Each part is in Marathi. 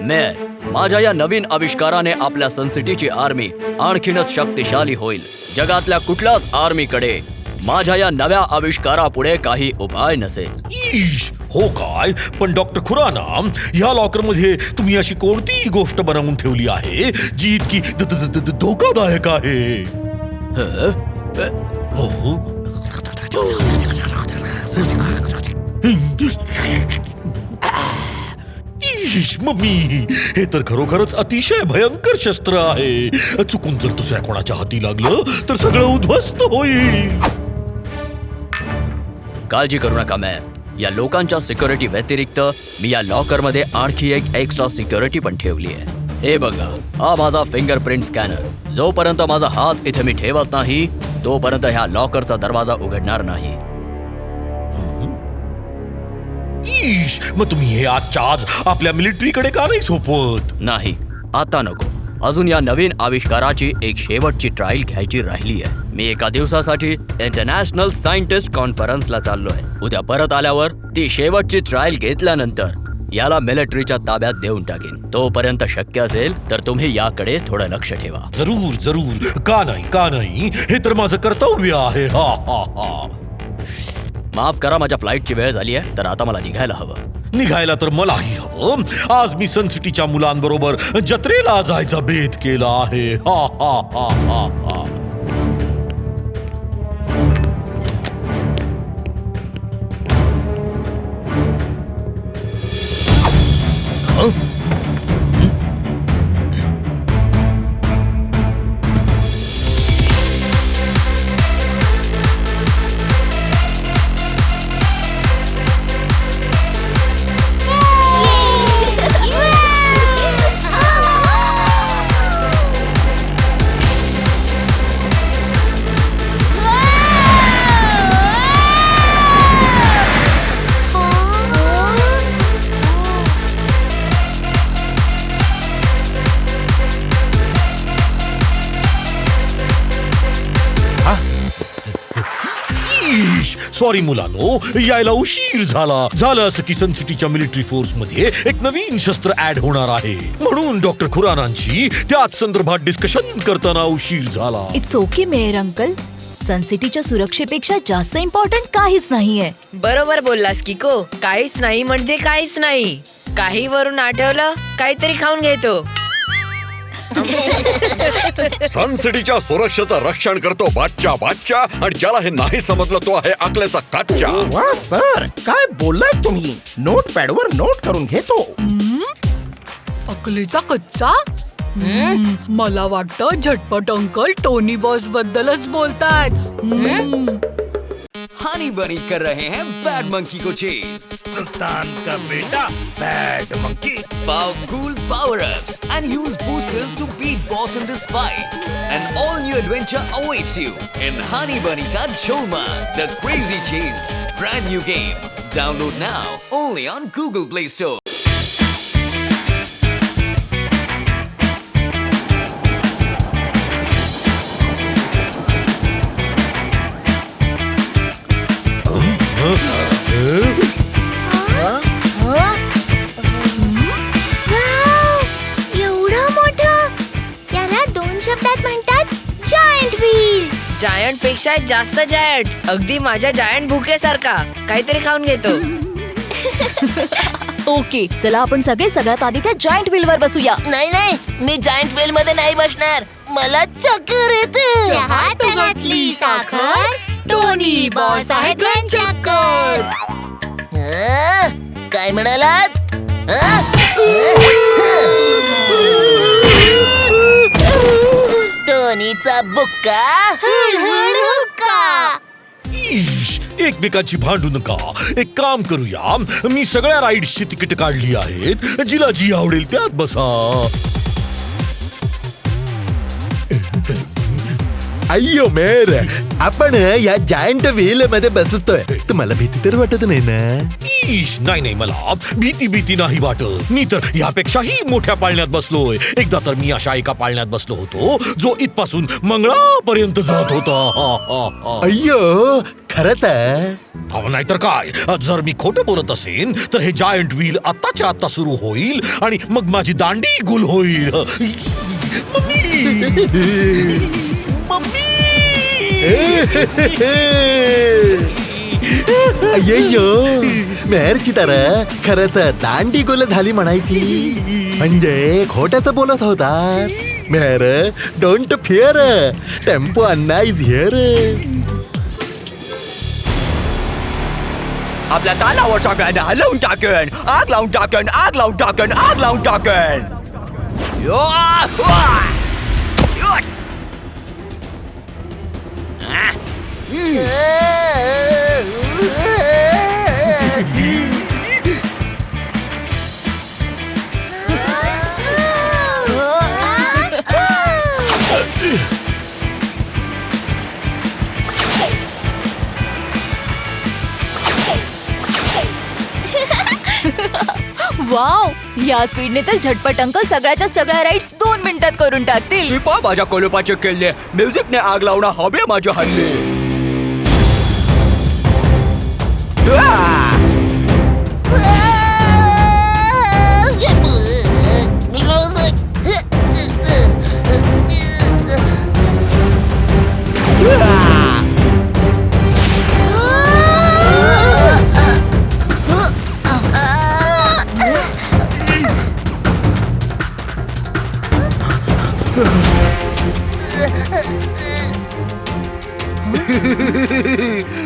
मेयर, माझ्या या नवीन आविष्काराने आपल्या सनसिटीची आर्मी आणखीनच शक्तिशाली होईल. जगातल्या कुठल्याच आर्मीकडे माझ्या या नव्या आविष्कारापुढे काही उपाय नसेल. हो काय? पण डॉक्टर खुराना, ह्या लॉकर मध्ये तुम्ही अशी कोणतीही गोष्ट बनवून ठेवली आहे जी इतकी धोकादायक आहे? हो. मम्मी, हे तर खरोखरच अतिशय भयंकर शस्त्र आहे. चुकून जर दुसऱ्या कोणाच्या हाती लागलं तर सगळं उद्ध्वस्त होईल. काळजी करू नका मेयर. या लोकांच्या सिक्युरिटी व्यतिरिक्त मी या लॉकर मध्ये आणखी एक एक्स्ट्रा सिक्युरिटी पण ठेवली आहे. हे बघा, हा माझा फिंगरप्रिंट स्कॅनर. जोपर्यंत माझा हात इथे मी ठेवत नाही तोपर्यंत ह्या लॉकरचा दरवाजा उघडणार नाही. मग तुम्ही हे आजच्या आज आपल्या मिलिटरीकडे का नाही सोपवत? नाही, आता नको. अजून या नवीन आविष्काराची एक शेवटची ट्रायल घ्यायची राहिली आहे. मी एका दिवसासाठी इंटरनॅशनल सायंटिस्ट कॉन्फरन्सला चाललोय. उद्या परत आल्यावर ती शेवटची ट्रायल घेतल्यानंतर याला मिलिटरीच्या ताब्यात देऊन टाकेन. तोपर्यंत शक्य असेल तर तुम्ही याकडे थोडं लक्ष ठेवा. जरूर जरूर. का नाही, हे तर माझं कर्तव्य आहे. हा हा हा. माफ करा, माझ्या फ्लाईटची वेळ झाली आहे, तर आता मला निघायला हवं. निघायला तर मलाही हवं. आज मी सनसिटीच्या मुलांबरोबर जत्रेला जायचा बेत केला आहे. हा हा हा हा हा. सॉरी मुलांनो, यायला उशीर झालं असं की सनसिटीच्या मिलिटरी फोर्स मध्ये एक नवीन शस्त्र ऍड होणार आहे. म्हणून डॉक्टर खुरानांशी त्याच संदर्भात डिस्कशन करताना उशीर झाला. It's okay mayor uncle. सनसिटीच्या सुरक्षेपेक्षा जास्त इम्पॉर्टंट काहीच नाहीये. बरोबर बोललास किको. काहीच नाही म्हणजे काहीच नाही. काही वरून आठवलं काहीतरी खाऊन घेतो. सनसिटीच्या सुरक्षेचं रक्षण करतो बादशाह आणि ज्याला हे नाही समजलं तो आहे अकलेचा कच्चा. वा सर, काय बोललाय तुम्ही? नोटपॅड वर नोट करून घेतो. अकलेचा कच्चा? मला वाटतं झटपट अंकल टोनी बॉस बद्दलच बोलतायत. हनी बनी कर रहे हैं बैड मंकी को चेज. सुल्तान का बेटा bad monkey. Powerful power-ups and use boosters to beat boss in this fight. An all-new adventure awaits you in Honey Bunny Ka Jholma, The Crazy Chase. Brand new game. Download now only on Google Play Store. एवढा मोठा! याला 2 शब्दात म्हणतात जायंट व्हील. जायंट पेक्षा जास्त जायंट. अगदी माझ्या जायंट भुकेसारखा. काहीतरी खाऊन घेतो. ओके, चला आपण सगळे सगळ्यात आधी त्या जायंट व्हील वर बसूया. नाही, मी जायंट व्हील मध्ये नाही बसणार. मला चक्कर येते. चहात घातली साखर, टोनी बॉस आहे चक्कर. काय म्हणालात? टोनीचा बुक्का. एकमेकांची भांडू नका. एक काम करूया, मी सगळ्या राईड्सची तिकीट काढली आहेत. जिला जी आवडेल त्यात बसा. अय्यो मेर, आपण या जायंट व्हील मध्ये बसतोय. तुम्हाला भीती तर वाटत नाही ना? नाही मला भीती नाही वाटत. मी तर यापेक्षाही मोठ्या पाळण्यात बसलोय. एकदा तर मी अशा एका पाळण्यात बसलो होतो जो इथपासून मंगळापर्यंत जात होता. अय्यो, खरंच आहे? अहो नाहीतर काय. जर मी खोटं बोलत असेन तर हे जायंट व्हील आत्ताच्या आत्ता सुरू होईल आणि मग माझी दांडी गुल होईल. अय्यो मेहरची तर खरंच दांडी गोल झाली म्हणायची. म्हणजे खोटच बोलत होता. Mehar, don't fear, tempo Anna is here. आपल्या तालावर सगळ्यांना हलवून टाकेन, आग लावून टाकेन, आग लावून टाकेन, आग लावून टाकेन. यो, वा! यो! वाव, या स्पीडने तर झटपट अंकल सगळ्याच्या सगळ्या राईड्स 2 मिनिटात करून टाकतील. ती पहा माझ्या कोलोपाचे केले. म्युझिकने आग लावणं हवे माझ्या हल्ली.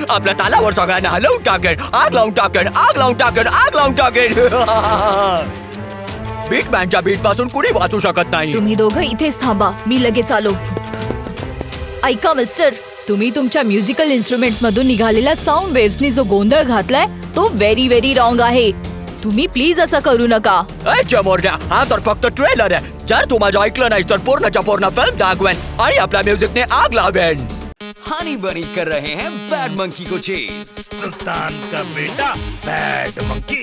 आपल्या तालावर सगळ्यांना हलवून टाकेन, आग लावून टाकेन, आग लावून टाकेन, आग लावून टाकेन. बीटमॅनच्या बीट पासून कुणी वाचू शकत नाही. तुम्ही दोघं इथेच थांबा, मी लगेच आलो. ऐका मिस्टर, तुम्ही तुमच्या म्युझिकल इन्स्ट्रुमेंट्स मधून निघालेल्या साऊंड वेव्सनी जो गोंधळ घातलाय तो व्हेरी रॉंग आहे. तुम्ही प्लीज असं करू नका. मोरड्या, हा तर फक्त ट्रेलर आहे. जर तू माझं ऐकलं नाही तर पूर्णच्या पूर्ण फिल्म दाखवेन आणि आपल्या म्युझिकने आग लावेन. हनी बनी कर रहे हैं बैड मंकी को चेज. सुल्तान का बेटा bad monkey.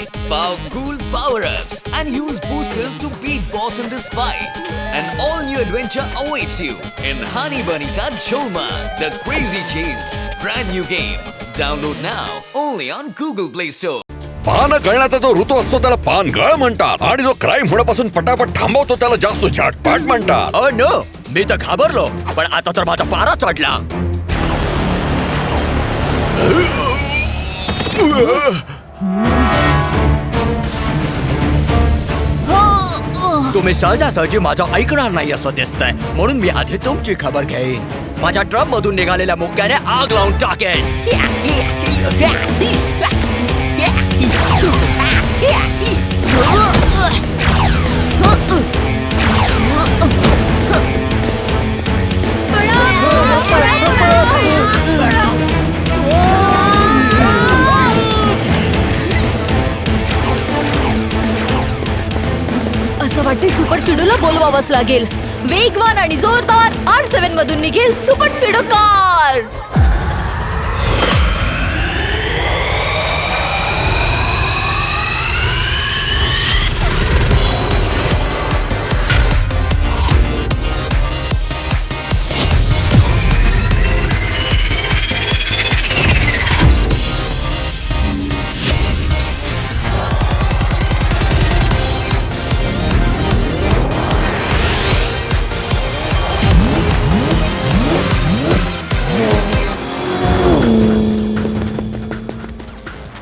Cool power-ups and use boosters to beat boss in this fight. An all-new adventure awaits you in Honey Bunny Ka Choma, The Crazy Chase. Brand new game. Download now only on Google Play Store. पान गळण्याचा जो ऋतू असतो त्याला पानगळ म्हणतात आणि जो क्राईम होण्यापासून पटापट थांबवतो त्याला जास्त झटपट म्हणतात. नो, मी तर घाबरलो, पण आता तर माझा पारा चढला. तुम्ही सहजासहजी माझं ऐकणार नाही असं दिसतंय, म्हणून मी आधी तुमची खबर घेईन. माझ्या ट्रम मधून निघालेल्या मुक्याने आग लावून टाकेन. असं वाटते सुपर स्पीडोला बोलवावंच लागेल. वेगवान आणि जोरदार R7 मधून निघेल सुपर स्पीडो कार.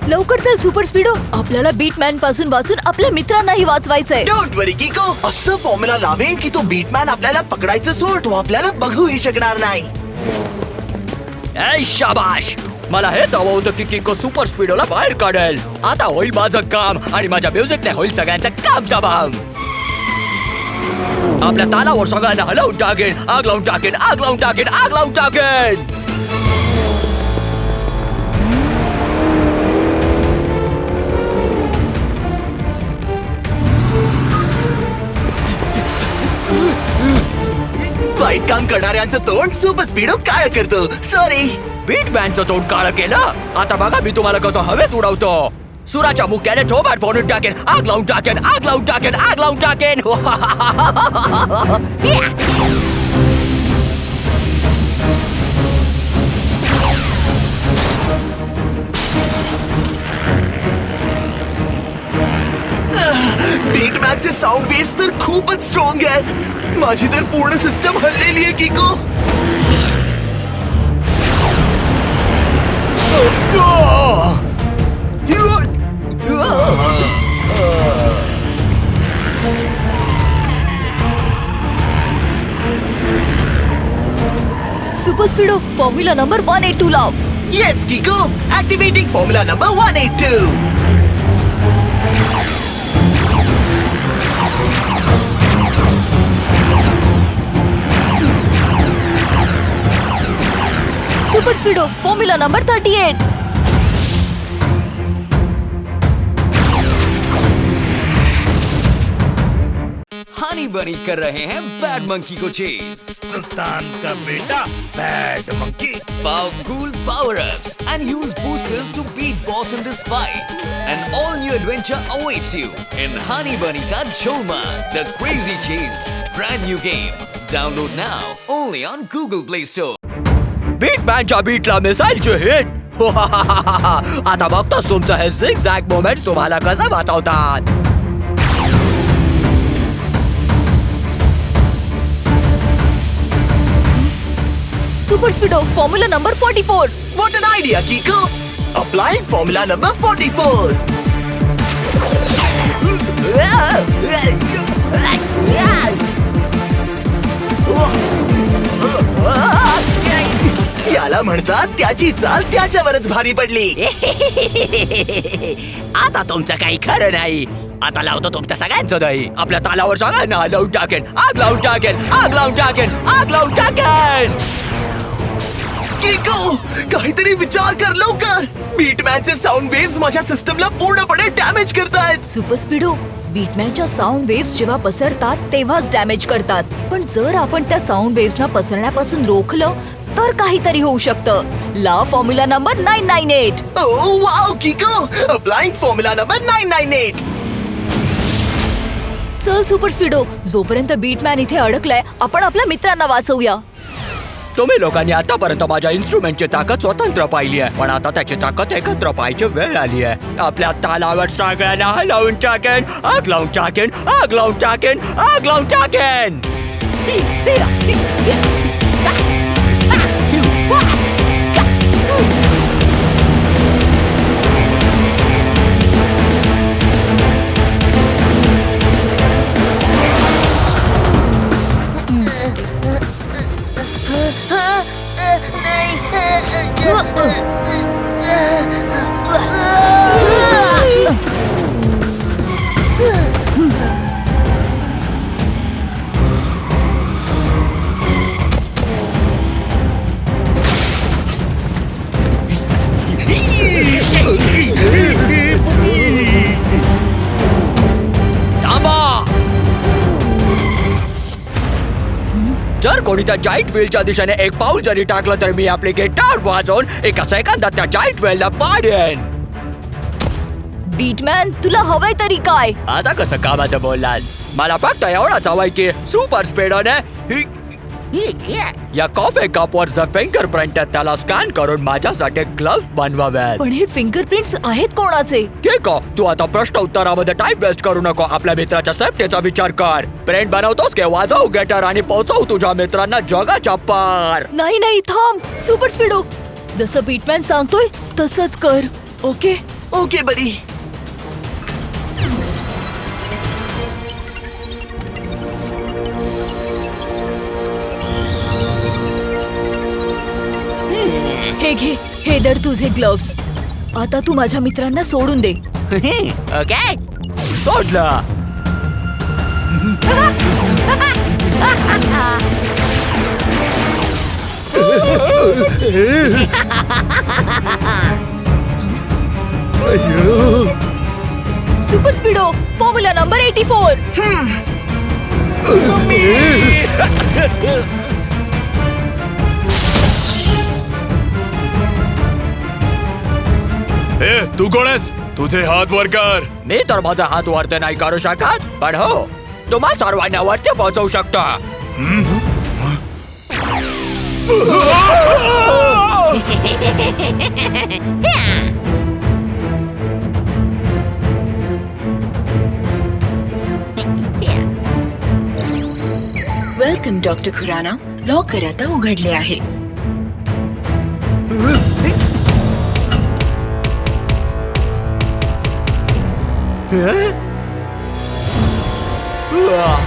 लवकर चल सुपर स्पीडो, आपल्याला बीटमॅन पासून वाचून आपल्या मित्रांनाही वाचवायचंय. डोंट वरी किको, असं फॉर्म्युला लावेन की तो बीटमॅन आपल्याला पकडायचं सोड, तो आपल्याला बघूही शकणार नाही. ए शाबाश, मला हेच हवं होतं की किको सुपर स्पीडोला बाहेर काढेल. आता होईल माझं काम आणि माझ्या म्युझिकने होईल सगळ्यांचं काम तमाम. आपल्या तालावर सगळ्यांना हलवून टाकेन, आग लावून टाकेन, आग लावून टाकेन, आग लावून टाकेन. वाईट काम करणाऱ्यांचं तोंड सुपर स्पीडो काळ करतो. सॉरी. बीटमॅनचं तोंड काळं केलं. आता बघा मी तुम्हाला कसं हवेत उडवतो. सुराच्या मुक्याने थोबाड फोडून टाकेन, आग लावून टाकेन, आग लावून टाकेन, आग लावून टाकेन. बीटमॅनचे साऊंड वेव्स तर खूपच स्ट्रॉंग आहेत. माझी तर पूर्ण सिस्टम हललेली आहे किको. सुपर स्पीडो फॉर्म्युला नंबर 182 लाव. Yes किको, activating formula number 182. Super speedo formula number 38. हनी बनी कर रहे हैं बैड मंकी को चेज. सुल्तान का बेटा bad monkey. Power cool power-ups and use boosters to beat boss in this fight. An all-new adventure awaits you in Honey Bunny Ka Jholma, The Crazy Chase. Brand new game. Download now only on Google Play Store. बीटमॅनच्या बीटला मिसाईलचे हिट. आता बघतोस तुमचं हे झिगझॅग मोमेंट्स तुम्हाला कसं वाचवतात. Super speedo formula number 44. What an idea, Kiko! Applying formula number 44. याला म्हणतात त्याची चाल त्याच्यावरच भारी पडली. आता तुमचं काही खरं नाही. आता लावतो तुमच्या सगळ्यांचं दही. आपल्या तालावर सगळ्यांना लावून टाकेन, आग लावून टाकेन, आग लावून टाकेन, आग लावून टाकेन. किको, काहीतरी विचार कर लवकर. बीटमॅनचे साऊंड वेव्स माझ्या सिस्टमला पूर्णपणे डॅमेज करतायत. सुपर स्पीडो बीटमॅनच्या साऊंड वेव्स जेव्हा पसरतात तेव्हाच डॅमेज करतात. पण जर आपण त्या साऊंड वेव्सना पसरण्यापासून रोखलं तर काहीतरी होऊ शकतं. ला फॉर्म्युला नंबर 998. ओ वाव किको, अप्लाइंग फॉर्म्युला नंबर 998. चल सुपर स्पीडो, जोपर्यंत बीटमॅन इथे अडकलाय आपण आपल्या मित्रांना वाचवूया. तुम्ही लोकांनी आतापर्यंत माझ्या इन्स्ट्रुमेंटची ताकद स्वतंत्र पाहिली आहे, पण आता त्याची ताकद एकत्र पाहायची वेळ आली आहे. आपल्या तालावर सगळ्यांना हलवून टाकेन, आग लावून टाकेन, आग लावून टाकेन, आग लावून टाकेन. जर कोणी त्या जाईंट व्हीलच्या दिशेने एक पाऊल जरी टाकलं तर मी आपली गिटार वाजवून एका सेकंदात त्या जाईंट व्हीलला पाडेन. बीटमॅन तुला हवंय तरी काय? आता कसं कामाचं बोललास? मला फक्त एवढाच हवाय की सुपर स्पीडने या कॉफी कपवर जर फिंगरप्रिंट त्याला स्कॅन करून माझ्यासाठी ग्लव्स बनवाव्यात. पण हे फिंगरप्रिंट्स आहेत कोणाचे? ठीक आहे, तू आता प्रश्न उत्तरामध्ये टाइम वेस्ट करू नको. आपल्या मित्राच्या सेफ्टीचा विचार कर. प्रिंट बनवतोस की वाजव गिटार आणि पोहोचव तुझ्या मित्रांना जगाच्या पार. नाही नाही थांब सुपर स्पीडो, जसं बीटमॅन सांगतोय तसंच कर. ओके ओके बडी. हे घे, हे दर तुझे ग्लव्स. आता तू माझ्या मित्रांना सोडून दे. ओके सोडलं. Super speedo formula number 84. ए तू कोण आहेस? तुझे हात वर कर. मी तर माझा हात वरती नाही करू शकत, पण हो तुम्हा सर्वांना वरती पोहोचवू शकतो. Welcome doctor Khurana. लॉकर आता उघडले आहे.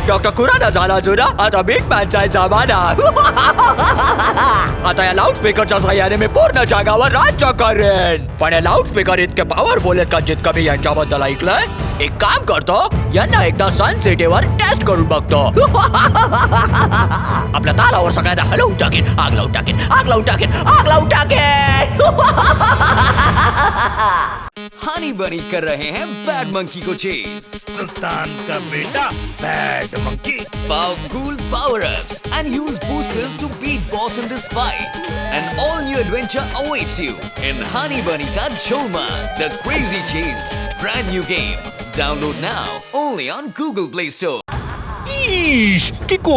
डॉक्टर खुराना झाला जुना, आता बीटमॅनचा जमाना. आता या लाऊडस्पीकरच्या सहाय्याने मी पूर्ण जगावर राज्य करेन. पण हे लाऊडस्पीकर इतके पॉवरफुल आहेत का जितकं मी यांच्याबद्दल ऐकलंय. एक काम करतो, यांना एकदा सन सिटीवर टेस्ट करून बघतो. आपल्या तालावर सगळ्यांना हलवून टाकेन, आग लावून टाकेन, आग लावून टाकेन, आग लावून टाकेन. हनी बनी कर रहे हैं बैड मंकी को चेज. सुल्तान का बेटा bad monkey. Power cool power-ups and use boosters to beat boss in this fight. An all-new adventure awaits you in Honey Bunny Ka Jholma, The Crazy Chase. Brand new game. Download now only on Google Play Store. ईश, किको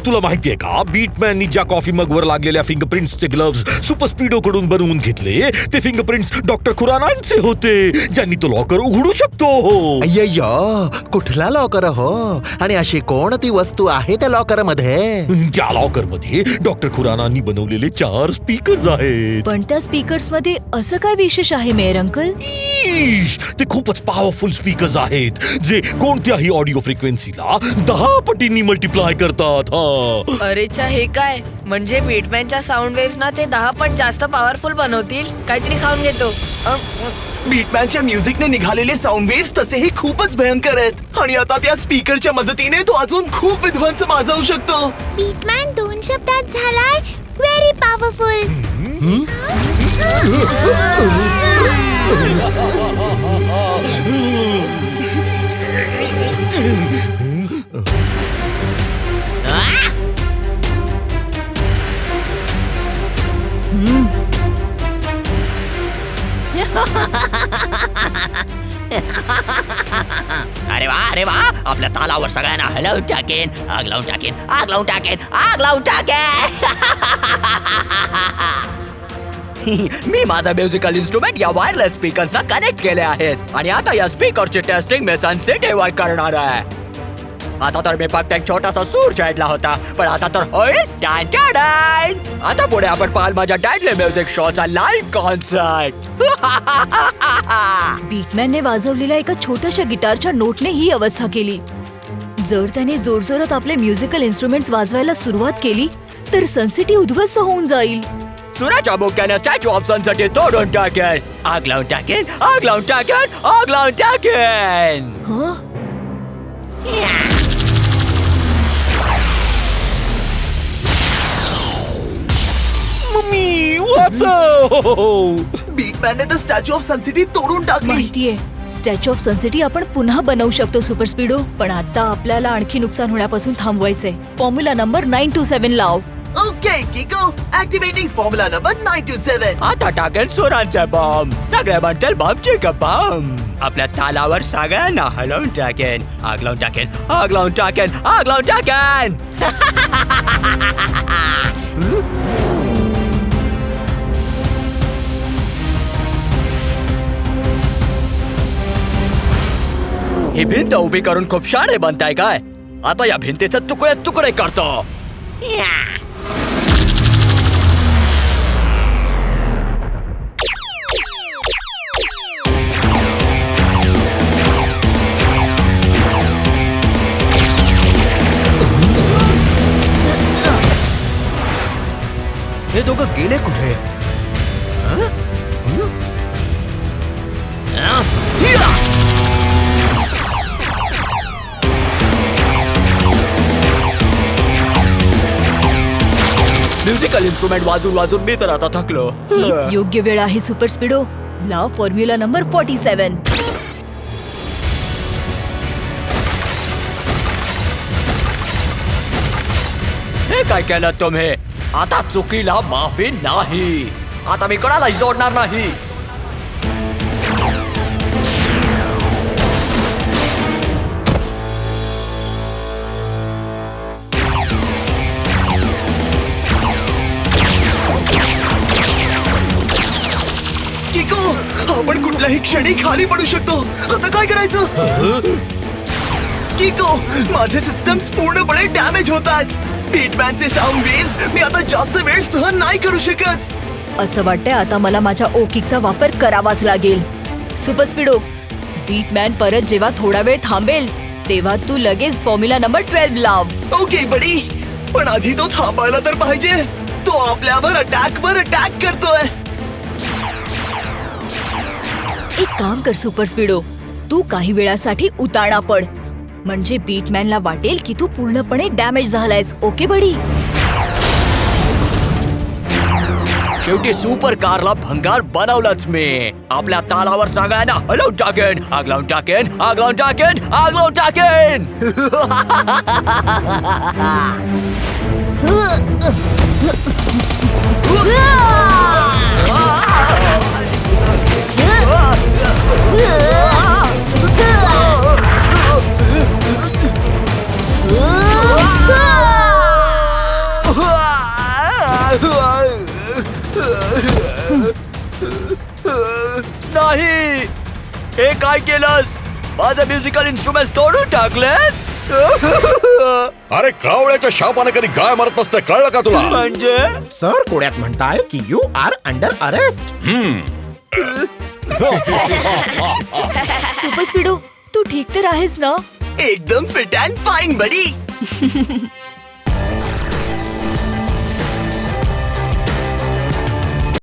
तुला माहितीये का बीटमॅननी ज्या कॉफी मगवर लागलेल्या फिंगरप्रिंट्सचे ग्लव्स सुपर स्पीडो कडून बनवून घेतले ते फिंगरप्रिंट्स डॉक्टर खुरानांचे होते, ज्यांनी तो लॉकर उघडू शकतो. अय्यो, कुठला लॉकर हो? आणि अशी कोणती वस्तू आहे त्या लॉकर मध्ये? त्या लॉकर मध्ये डॉक्टर खुरानांनी बनवलेले 4 स्पीकर्स आहेत. पण त्या स्पीकर्स मध्ये असं काय विशेष आहे मेयर अंकल? ईश, ते खूपच पॉवरफुल स्पीकर्स आहेत जे कोणत्याही ऑडिओ फ्रिक्वेन्सीला 10 पटींनी मल्टिप्लाय करतात. अरेच्या, हे काय म्हणजे बीटमॅनच्या साऊंड वेव्स ना ते 10 पट जास्त पॉवरफुल बनवतील. काहीतरी खाऊन घेतो. बीटमॅनच्या म्युझिकने निघालेले साऊंड वेव्स तसेही खूपच भयंकर आहेत आणि आता त्या स्पीकरच्या मदतीने तो अजून खूप विध्वंस माजवू शकतो. बीटमॅन 2 शब्दात झालाय व्हेरी पॉवरफुल. अरे वा, अरे वा, आपल्या तालावर सगळ्यांना हलवून टाकेन, आग लावून टाकेन, आग लावून टाकेन, आग लावून टाकेन. मी माझा म्युझिकल इन्स्ट्रुमेंट या वायरलेस स्पीकर्सना कनेक्ट केले आहेत आणि आता या स्पीकरची टेस्टिंग मी सन सिटीवर करणार आहे. आता तर मी फक्त एक छोटासा सूर छेडला होता, पण आता तर होईल डॅन डॅन. आता पुढे आपण पाहाल माझ्या डॅडले म्युझिक शोचा लाईव्ह कॉन्सर्ट. बीटमॅनने वाजवलेल्या एका छोट्याशा गिटारच्या नोटने ही अवस्था केली. जर त्याने जोरजोरात आपले म्युझिकल इन्स्ट्रुमेंट्स वाजवायला सुरुवात केली तर सनसिटी उद्ध्वस्त होऊन जाईल. सुराच्या मुक्याने स्टॅच्यू ऑफ सनसाठी तोडून टाकेन, आग लावून टाकेन, आग लावून टाकेन, आग लावून टाकेन. मम्मी वाचव. बीटमॅनने तर स्टॅच्यू ऑफ सनसिटी तोडून टाकली. माहितीये, स्टॅच्यू ऑफ सनसिटी आपण पुन्हा बनवू शकतो सुपर स्पीडो. पण आता आपल्याला आणखी नुकसान होण्यापासून थांबवायचंय. फॉर्म्युला नंबर 927 लाव. Okay किको, activating formula number 927. आता टाकेल सुरांचे बॉम्ब. सगळे म्हणतील बॉम्बचे का बॉम्ब. आपल्या तालावर सगळ्यांना हलवून टाकेन, आग लावून टाकेन, आग लावून टाकेन, आग लावून टाकेन. ही भिंत उभी करून खूप शाणे बनताय काय? आता या भिंतीचे तुकडे तुकडे करतो. हे दोघं गेले कुठे? म्युझिकल इन्स्ट्रुमेंट वाजून वाजून मी तर आता थकलो. हीच योग्य वेळ आहे सुपर स्पीडो. लाव फॉर्म्युला नंबर 47. हे काय केलं तुम्ही? आता चुकीला माफी नाही. आता मी कोणालाही जोडणार नाही. आपण कुठल्याही क्षणी खाली पडू शकतो. आता काय करायचं? किको, माझे सिस्टम्स पूर्णपणे डॅमेज होत आहेत. बीटमॅनचे साऊंड वेव्स मी आता जास्त वेळ सहन नाही करू शकत. असं वाटतंय आता मला माझ्या ओकिकचा वापर करावाच लागेल. सुपर स्पीडो, बीटमॅन परत जेव्हा थोडा वेळ थांबेल तेव्हा तू लगेच फॉर्म्युला नंबर 12 लाव. ओके बडी, पण आधी तो थांबायला तर पाहिजे. तो आपल्यावर अटॅक करतोय. एक काम कर सुपर स्पीडो, तू काही वेळासाठी उताळा पड. म्हणजे बीटमॅनला वाटेल की तू पूर्णपणे डॅमेज झालायस. ओके बडी? शेवटी सुपर कारला भंगार बनवलंच मी. आपल्या तालावर सगळ्यांना हलवून टाकेन, आग लावून टाकेन, आग लावून टाकेन, आग लावून टाकेन. नाही, हे काय केलंस? माझं म्युझिकल इन्स्ट्रुमेंट तोडून टाकलेत. अरे कावळ्याच्या शापाने कधी गाय मरत नसते, कळलं का तुला? म्हणजे सर कोड्यात म्हणताय की you are under arrest. Super speedo, तू ठीक तर आहेस ना? एकदम फिट अँड फाईन बडी.